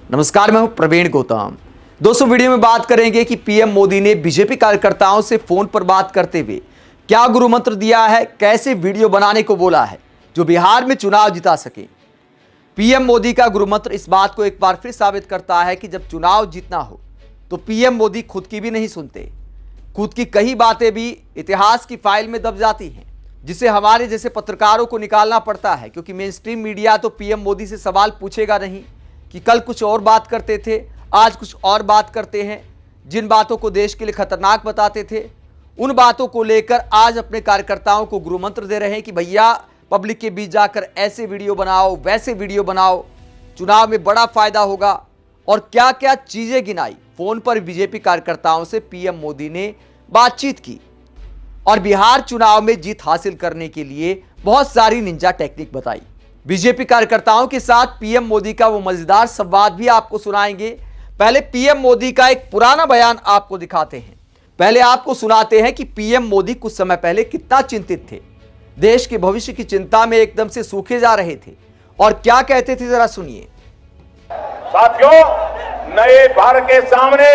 नमस्कार, मैं हूं प्रवीण गौतम। दोस्तों, वीडियो में बात करेंगे कि पीएम मोदी ने बीजेपी कार्यकर्ताओं से फोन पर बात करते हुए क्या गुरु मंत्र दिया है, कैसे वीडियो बनाने को बोला है जो बिहार में चुनाव जिता सके। पीएम मोदी का गुरु मंत्र इस बात को एक बार फिर साबित करता है कि जब चुनाव जीतना हो तो पीएम मोदी खुद की भी नहीं सुनते। खुद की कई बातें भी इतिहास की फाइल में दब जाती हैं, जिसे हमारे जैसे पत्रकारों को निकालना पड़ता है, क्योंकि मेन स्ट्रीम मीडिया तो पीएम मोदी से सवाल पूछेगा नहीं कि कल कुछ और बात करते थे, आज कुछ और बात करते हैं। जिन बातों को देश के लिए खतरनाक बताते थे, उन बातों को लेकर आज अपने कार्यकर्ताओं को गुरु मंत्र दे रहे हैं कि भैया पब्लिक के बीच जाकर ऐसे वीडियो बनाओ, वैसे वीडियो बनाओ, चुनाव में बड़ा फायदा होगा। और क्या क्या चीजें गिनाई। फोन पर बीजेपी कार्यकर्ताओं से पीएम मोदी ने बातचीत की और बिहार चुनाव में जीत हासिल करने के लिए बहुत सारी निंजा टेक्निक बताई। बीजेपी कार्यकर्ताओं के साथ पीएम मोदी का वो मजेदार संवाद भी आपको सुनाएंगे। पहले पीएम मोदी का एक पुराना बयान आपको दिखाते हैं। पहले आपको सुनाते हैं कि पीएम मोदी कुछ समय पहले कितना चिंतित थे, देश के भविष्य की चिंता में एकदम से सूखे जा रहे थे और क्या कहते थे, जरा सुनिए। साथियों, नए भारत के सामने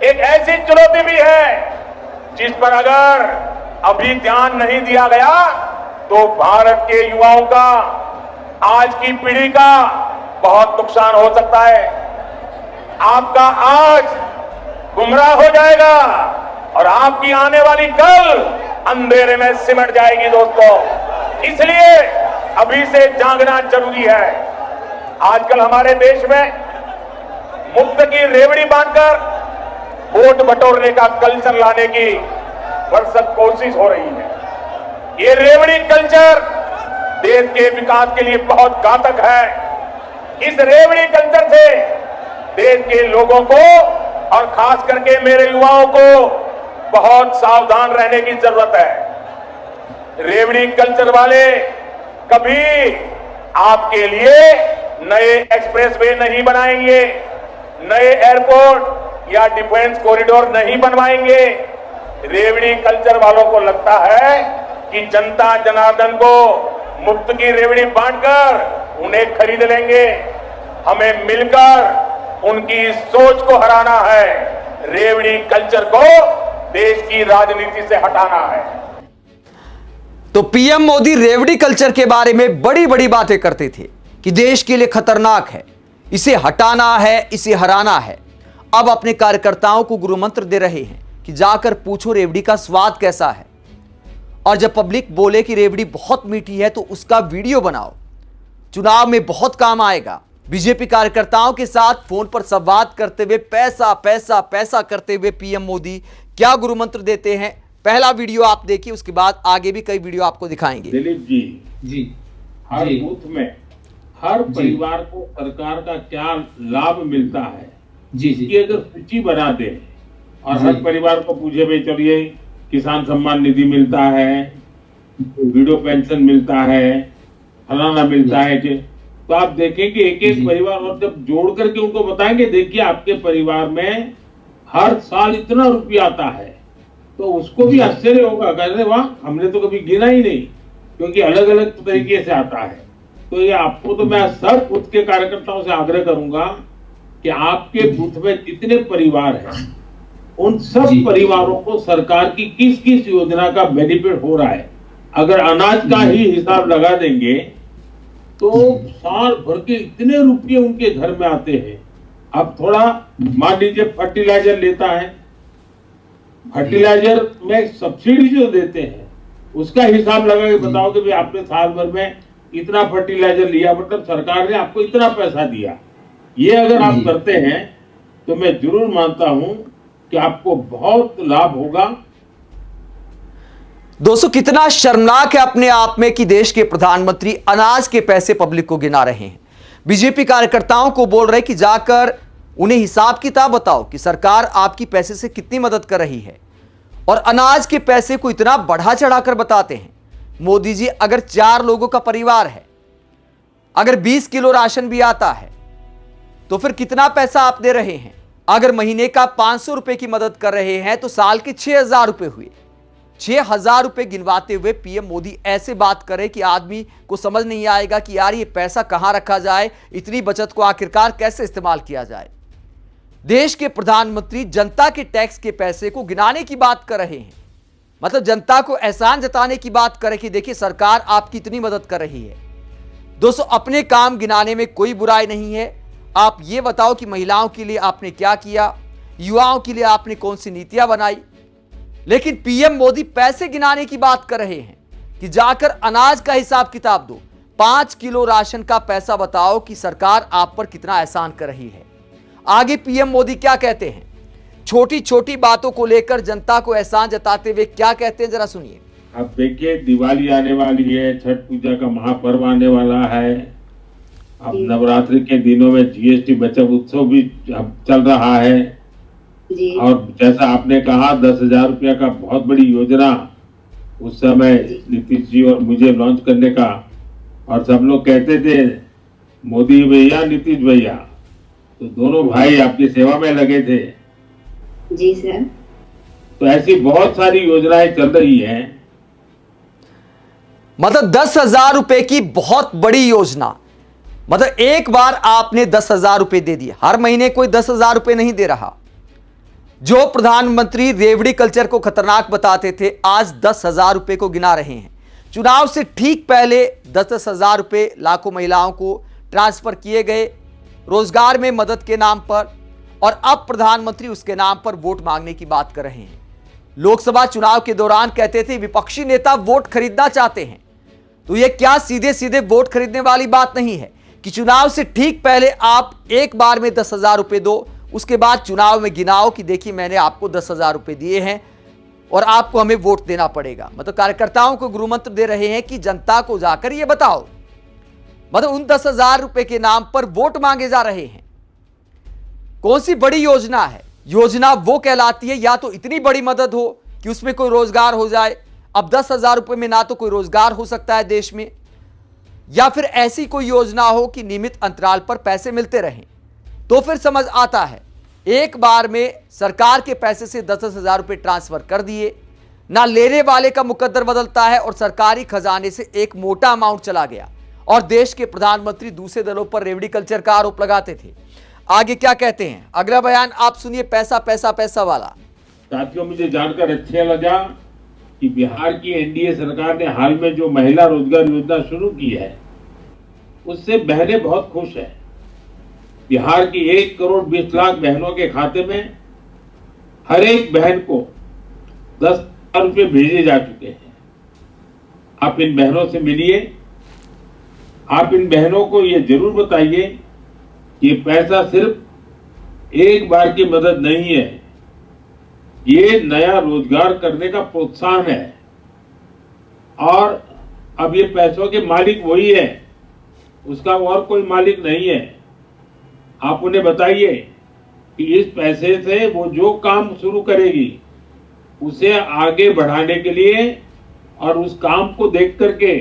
एक ऐसी चुनौती भी है जिस पर अगर अभी ध्यान नहीं दिया गया तो भारत के युवाओं का, आज की पीढ़ी का बहुत नुकसान हो सकता है। आपका आज गुमराह हो जाएगा और आपकी आने वाली कल अंधेरे में सिमट जाएगी। दोस्तों, इसलिए अभी से जागना जरूरी है। आजकल हमारे देश में मुफ्त की रेवड़ी बांटकर वोट बटोरने का कल्चर लाने की भरसक कोशिश हो रही है। ये रेवड़ी कल्चर देश के विकास के लिए बहुत घातक है। इस रेवड़ी कल्चर से देश के लोगों को और खास करके मेरे युवाओं को बहुत सावधान रहने की जरूरत है। रेवड़ी कल्चर वाले कभी आपके लिए नए एक्सप्रेसवे नहीं बनाएंगे, नए एयरपोर्ट या डिफेंस कॉरिडोर नहीं बनवाएंगे। रेवड़ी कल्चर वालों को लगता है कि जनता जनार्दन को मुफ्त की रेवड़ी बांटकर उन्हें खरीद लेंगे। हमें मिलकर उनकी सोच को हराना है। रेवड़ी कल्चर को देश की राजनीति से हटाना है। तो पीएम मोदी रेवड़ी कल्चर के बारे में बड़ी बड़ी बातें करते थे कि देश के लिए खतरनाक है, इसे हटाना है, इसे हराना है। अब अपने कार्यकर्ताओं को गुरु मंत्र दे रहे हैं कि जाकर पूछो रेवड़ी का स्वाद कैसा है, और जब पब्लिक बोले कि रेवड़ी बहुत मीठी है तो उसका वीडियो बनाओ, चुनाव में बहुत काम आएगा। बीजेपी कार्यकर्ताओं के साथ फोन पर संवाद करते हुए पैसा पैसा पैसा करते हुए पीएम मोदी क्या गुरु मंत्र देते हैं, पहला वीडियो आप देखिए, उसके बाद आगे भी कई वीडियो आपको दिखाएंगे। दिलीप जी हर बूथ में हर परिवार को सरकार का क्या लाभ मिलता है इसकी अगर सूची बना दे और हर परिवार को पूछे, भाई चलिए किसान सम्मान निधि मिलता है, वीडियो पेंशन मिलता है, फलाना मिलता है, तो आप देखें कि एक एक परिवार, और जब जोड़ करके उनको बताएंगे, देखिए आपके परिवार में हर साल इतना रुपया आता है, तो उसको भी आश्चर्य होगा, कहते वाह हमने तो कभी गिना ही नहीं, क्योंकि अलग अलग तरीके से आता है। तो ये आपको तो मैं सब बूथ के कार्यकर्ताओं से आग्रह करूंगा कि आपके बूथ में जितने परिवार हैं उन सब परिवारों को सरकार की किस किस योजना का बेनिफिट हो रहा है, अगर अनाज का ही हिसाब लगा देंगे तो साल भर के इतने रुपये उनके घर में आते हैं। अब थोड़ा मान लीजिए फर्टिलाइजर लेता है, फर्टिलाइजर में सब्सिडी जो देते हैं उसका हिसाब लगा के बताओ कि भाई आपने साल भर में इतना फर्टिलाइजर लिया, मतलब सरकार ने आपको इतना पैसा दिया। ये अगर आप करते हैं तो मैं जरूर मानता हूं कि आपको बहुत लाभ होगा। दोस्तों, कितना शर्मनाक है अपने आप में कि देश के प्रधानमंत्री अनाज के पैसे पब्लिक को गिना रहे हैं। बीजेपी कार्यकर्ताओं को बोल रहे कि जाकर उन्हें हिसाब किताब बताओ कि सरकार आपकी पैसे से कितनी मदद कर रही है, और अनाज के पैसे को इतना बढ़ा चढ़ाकर बताते हैं। मोदी जी, अगर 4 लोगों का परिवार है, अगर 20 किलो राशन भी आता है तो फिर कितना पैसा आप दे रहे हैं? अगर महीने का 500 रुपए की मदद कर रहे हैं तो साल के 6000 रुपए हुए। 6,000 रुपए गिनवाते हुए पीएम मोदी ऐसे बात करे कि आदमी को समझ नहीं आएगा कि यार ये पैसा कहां रखा जाए, इतनी बचत को आखिरकार कैसे इस्तेमाल किया जाए। देश के प्रधानमंत्री जनता के टैक्स के पैसे को गिनाने की बात कर रहे हैं, मतलब जनता को एहसान जताने की बात कर रहे कि देखिए सरकार आपकी इतनी मदद कर रही है। दोस्तों, अपने काम गिनाने में कोई बुराई नहीं है। आप ये बताओ कि महिलाओं के लिए आपने क्या किया, युवाओं के लिए आपने कौन सी नीतियां बनाई। लेकिन पीएम मोदी पैसे गिनाने की बात कर रहे हैं कि जाकर अनाज का हिसाब किताब दो, 5 किलो राशन का पैसा बताओ कि सरकार आप पर कितना एहसान कर रही है। आगे पीएम मोदी क्या कहते हैं, छोटी छोटी बातों को लेकर जनता को एहसान जताते हुए क्या कहते हैं, जरा सुनिए। अब देखिए, दिवाली आने वाली है, छठ पूजा का महापर्व आने वाला है। अब नवरात्रि के दिनों में जीएसटी बचत उत्सव भी चल रहा है जी। और जैसा आपने कहा 10,000 रुपया का बहुत बड़ी योजना उस समय नीतीश जी और मुझे लॉन्च करने का, और सब लोग कहते थे मोदी भैया नीतीश भैया, तो दोनों भाई आपकी सेवा में लगे थे जी सर। तो ऐसी बहुत सारी योजनाएं चल रही हैं। मतलब 10,000 रुपए की बहुत बड़ी योजना, मतलब एक बार आपने 10,000 रुपए दे दिए। हर महीने कोई 10,000 रुपए नहीं दे रहा। जो प्रधानमंत्री रेवड़ी कल्चर को खतरनाक बताते थे, आज 10,000 रुपए को गिना रहे हैं। चुनाव से ठीक पहले 10,000 रुपए लाखों महिलाओं को ट्रांसफर किए गए रोजगार में मदद के नाम पर, और अब प्रधानमंत्री उसके नाम पर वोट मांगने की बात कर रहे हैं। लोकसभा चुनाव के दौरान कहते थे विपक्षी नेता वोट खरीदना चाहते हैं, तो यह क्या सीधे सीधे वोट खरीदने वाली बात नहीं है कि चुनाव से ठीक पहले आप एक बार में 10,000 रुपए दो, उसके बाद चुनाव में गिनाओ कि देखिए मैंने आपको 10,000 रुपए दिए हैं और आपको हमें वोट देना पड़ेगा। मतलब कार्यकर्ताओं को गुरुमंत्र दे रहे हैं कि जनता को जाकर ये बताओ, मतलब उन 10,000 रुपए के नाम पर वोट मांगे जा रहे हैं। कौन सी बड़ी योजना है? योजना वो कहलाती है या तो इतनी बड़ी मदद हो कि उसमें कोई रोजगार हो जाए। अब 10,000 रुपए में ना तो कोई रोजगार हो सकता है देश में, या फिर ऐसी कोई योजना हो कि नियमित अंतराल पर पैसे मिलते रहें, तो फिर समझ आता है। एक बार में सरकार के पैसे से 10,000 रुपए ट्रांसफर कर दिए, ना लेने वाले का मुकद्दर बदलता है और सरकारी खजाने से एक मोटा अमाउंट चला गया। और देश के प्रधानमंत्री दूसरे दलों पर रेवड़ी कल्चर का आरोप लगाते थे। आगे क्या कहते हैं, अगला बयान आप सुनिए। पैसा पैसा पैसा वाला। साथियों, मुझे जानकर अच्छा लगा कि बिहार की एनडीए सरकार ने हाल में जो महिला रोजगार योजना शुरू की है, उससे बहनें बहुत खुश हैं। बिहार की 1 करोड़ 20 लाख बहनों के खाते में हर एक बहन को 10,000 रुपए भेजे जा चुके हैं। आप इन बहनों से मिलिए, आप इन बहनों को ये जरूर बताइए कि ये पैसा सिर्फ एक बार की मदद नहीं है, ये नया रोजगार करने का प्रोत्साहन है। और अब ये पैसों के मालिक वही है, उसका और कोई मालिक नहीं है। आप उन्हें बताइए कि इस पैसे से वो जो काम शुरू करेगी उसे आगे बढ़ाने के लिए और उस काम को देख करके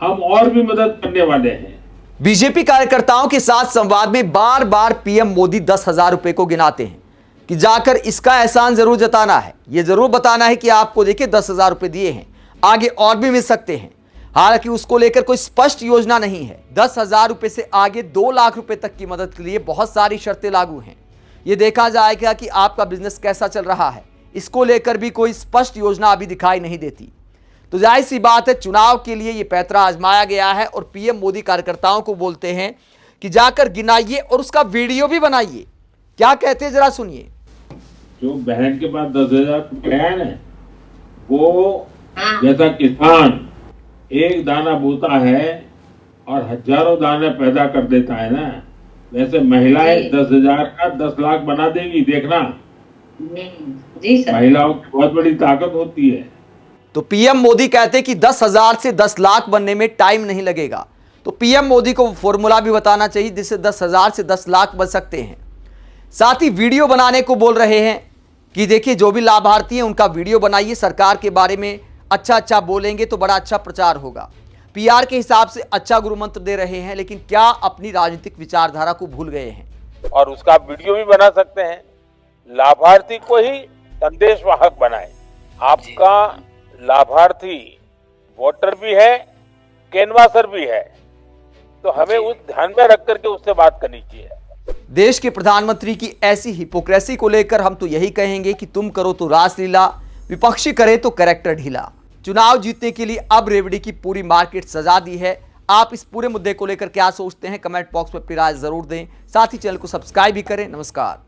हम और भी मदद करने वाले हैं। बीजेपी कार्यकर्ताओं के साथ संवाद में बार बार पीएम मोदी 10,000 रुपए को गिनाते हैं कि जाकर इसका एहसान जरूर जताना है, यह जरूर बताना है कि आपको देखिए 10,000 रुपए दिए हैं, आगे और भी मिल सकते हैं। हालांकि उसको लेकर कोई स्पष्ट योजना नहीं है। 10,000 रुपए से आगे 2 लाख रुपए तक की मदद के लिए बहुत सारी शर्तें लागू हैं। यह देखा जाएगा कि आपका बिजनेस कैसा चल रहा है, इसको लेकर भी कोई स्पष्ट योजना अभी दिखाई नहीं देती। तो जाहिर सी बात है, चुनाव के लिए यह पैंतरा आजमाया गया है और पीएम मोदी कार्यकर्ताओं को बोलते हैं कि जाकर गिनाइए और उसका वीडियो भी बनाइए। क्या कहते हैं जरा सुनिए। जो बहन के पास 10,000 रुपए है ना, वो जैसा किसान एक दाना बोता है और हजारों दाने पैदा कर देता है ना, वैसे महिलाएं 10,000 का 10 लाख बना देंगी, देखना। जी सर। महिलाओं की बहुत बड़ी ताकत होती है। तो पीएम मोदी कहते हैं कि 10,000 से 10 लाख बनने में टाइम नहीं लगेगा। तो पीएम मोदी को फॉर्मूला भी बताना चाहिए जिससे 10,000 से 10 लाख बन सकते हैं। साथ ही वीडियो बनाने को बोल रहे हैं कि देखिए जो भी लाभार्थी हैं उनका वीडियो बनाइए, सरकार के बारे में अच्छा अच्छा बोलेंगे तो बड़ा अच्छा प्रचार होगा। पीआर के हिसाब से अच्छा गुरुमंत्र दे रहे हैं, लेकिन क्या अपनी राजनीतिक विचारधारा को भूल गए हैं? और उसका वीडियो भी बना सकते हैं। लाभार्थी को ही संदेश वाहक बनाए। आपका लाभार्थी वोटर भी है, कैनवासर भी है, तो हमें उस ध्यान में रख करके उससे बात करनी चाहिए। देश के प्रधानमंत्री की ऐसी हिपोक्रेसी को लेकर हम तो यही कहेंगे कि तुम करो तो रासलीला, विपक्षी करे तो कैरेक्टर ढीला। चुनाव जीतने के लिए अब रेवड़ी की पूरी मार्केट सजा दी है। आप इस पूरे मुद्दे को लेकर क्या सोचते हैं, कमेंट बॉक्स में अपनी राय जरूर दें। साथ ही चैनल को सब्सक्राइब भी करें। नमस्कार।